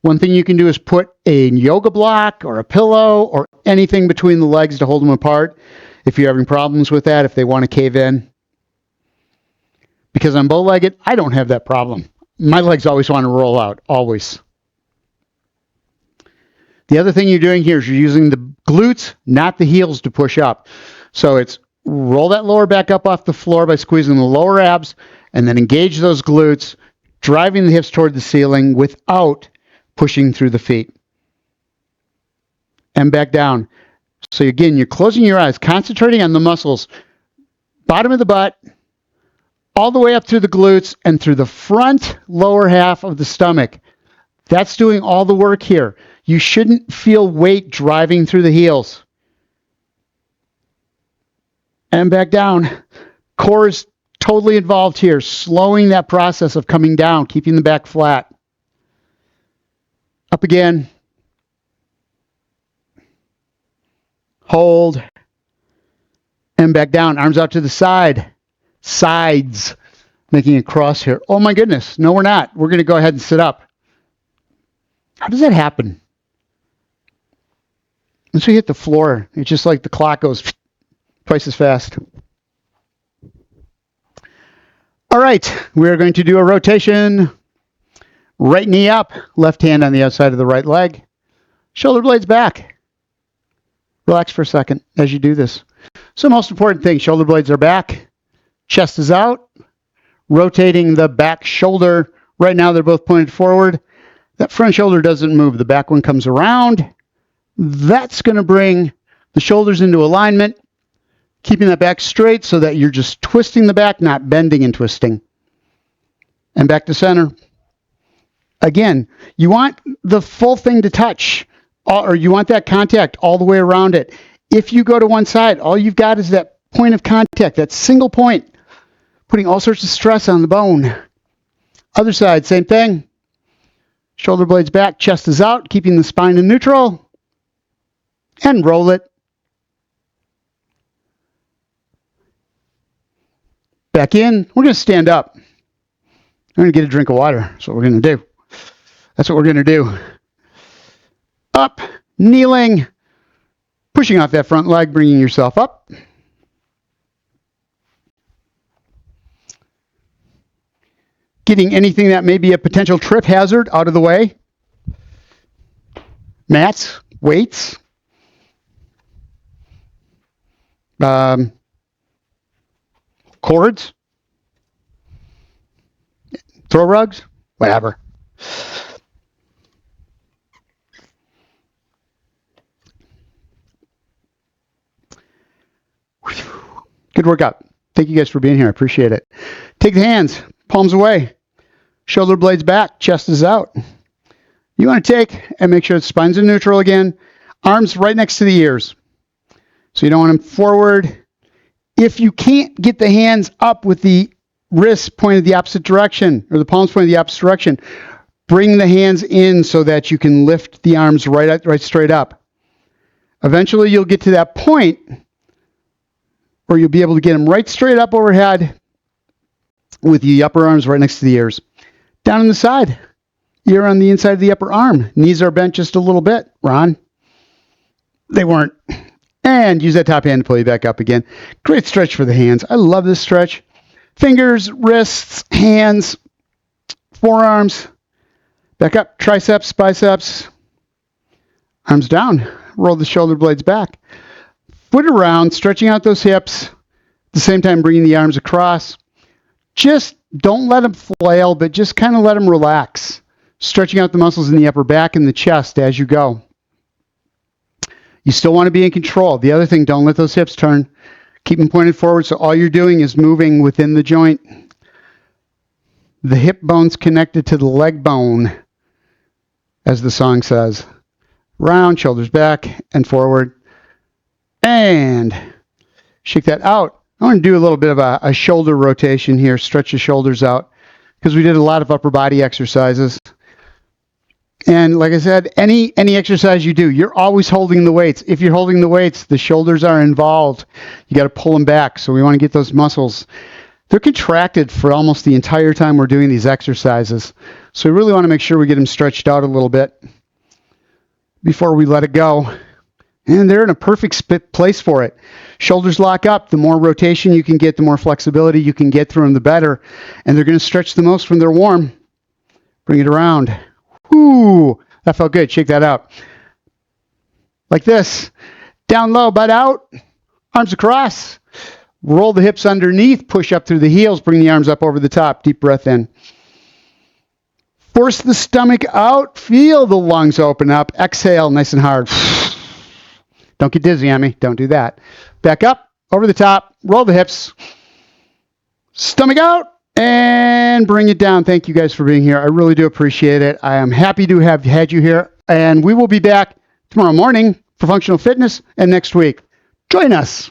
One thing you can do is put a yoga block or a pillow or anything between the legs to hold them apart if you're having problems with that, if they want to cave in. Because I'm bow-legged, I don't have that problem. My legs always want to roll out, always. The other thing you're doing here is you're using the glutes, not the heels, to push up. So it's roll that lower back up off the floor by squeezing the lower abs and then engage those glutes, driving the hips toward the ceiling without pushing through the feet. And back down. So again, you're closing your eyes, concentrating on the muscles bottom of the butt, all the way up through the glutes and through the front lower half of the stomach. That's doing all the work here. You shouldn't feel weight driving through the heels. And back down. Core is totally involved here, slowing that process of coming down, keeping the back flat. Up again. Hold. And back down. Arms out to the side. Sides. Making a cross here. Oh my goodness. No, we're not. We're going to go ahead and sit up. How does that happen? Once we hit the floor, it's just like the clock goes twice as fast. All right. We're going to do a rotation. Right knee up. Left hand on the outside of the right leg. Shoulder blades back. Relax for a second as you do this. So most important thing, shoulder blades are back. Chest is out. Rotating the back shoulder. Right now they're both pointed forward. That front shoulder doesn't move. The back one comes around. That's going to bring the shoulders into alignment, keeping that back straight so that you're just twisting the back, not bending and twisting. And back to center. Again, you want the full thing to touch, or you want that contact all the way around it. If you go to one side, all you've got is that point of contact, that single point, putting all sorts of stress on the bone. Other side, same thing. Shoulder blades back, chest is out, keeping the spine in neutral. And roll it. Back in. We're going to stand up. We're going to get a drink of water. That's what we're going to do. That's what we're going to do. Up, kneeling, pushing off that front leg, bringing yourself up. Getting anything that may be a potential trip hazard out of the way. Mats, weights. Cords. Throw rugs. Whatever. Good workout. Thank you guys for being here. I appreciate it. Take the hands, palms away, shoulder blades back, chest is out. You want to take and make sure the spine's in neutral again. Arms right next to the ears. So you don't want them forward. If you can't get the hands up with the wrists pointed the opposite direction, or the palms pointed the opposite direction, bring the hands in so that you can lift the arms right straight up. Eventually you'll get to that point where you'll be able to get them right straight up overhead with the upper arms right next to the ears. Down on the side, ear on the inside of the upper arm. Knees are bent just a little bit. Ron? They weren't. And use that top hand to pull you back up again. Great stretch for the hands. I love this stretch. Fingers, wrists, hands, forearms. Back up, triceps, biceps. Arms down. Roll the shoulder blades back. Foot around, stretching out those hips. At the same time, bringing the arms across. Just don't let them flail, but just kind of let them relax. Stretching out the muscles in the upper back and the chest as you go. You still want to be in control. The other thing, don't let those hips turn. Keep them pointed forward so all you're doing is moving within the joint. The hip bone's connected to the leg bone, as the song says. Round, shoulders back and forward. And shake that out. I want to do a little bit of a shoulder rotation here. Stretch the shoulders out because we did a lot of upper body exercises. And like I said, any exercise you do, you're always holding the weights. If you're holding the weights, the shoulders are involved. You got to pull them back. So we want to get those muscles. They're contracted for almost the entire time we're doing these exercises. So we really want to make sure we get them stretched out a little bit before we let it go. And they're in a perfect place for it. Shoulders lock up. The more rotation you can get, the more flexibility you can get through them, the better. And they're going to stretch the most when they're warm. Bring it around. Whoo, that felt good. Shake that out. Like this. Down low, butt out. Arms across. Roll the hips underneath. Push up through the heels. Bring the arms up over the top. Deep breath in. Force the stomach out. Feel the lungs open up. Exhale nice and hard. Don't get dizzy on me. Don't do that. Back up. Over the top. Roll the hips. Stomach out and bring it down. Thank you guys for being here. I really do appreciate it. I am happy to have had you here. And we will be back tomorrow morning for functional fitness and next week. Join us.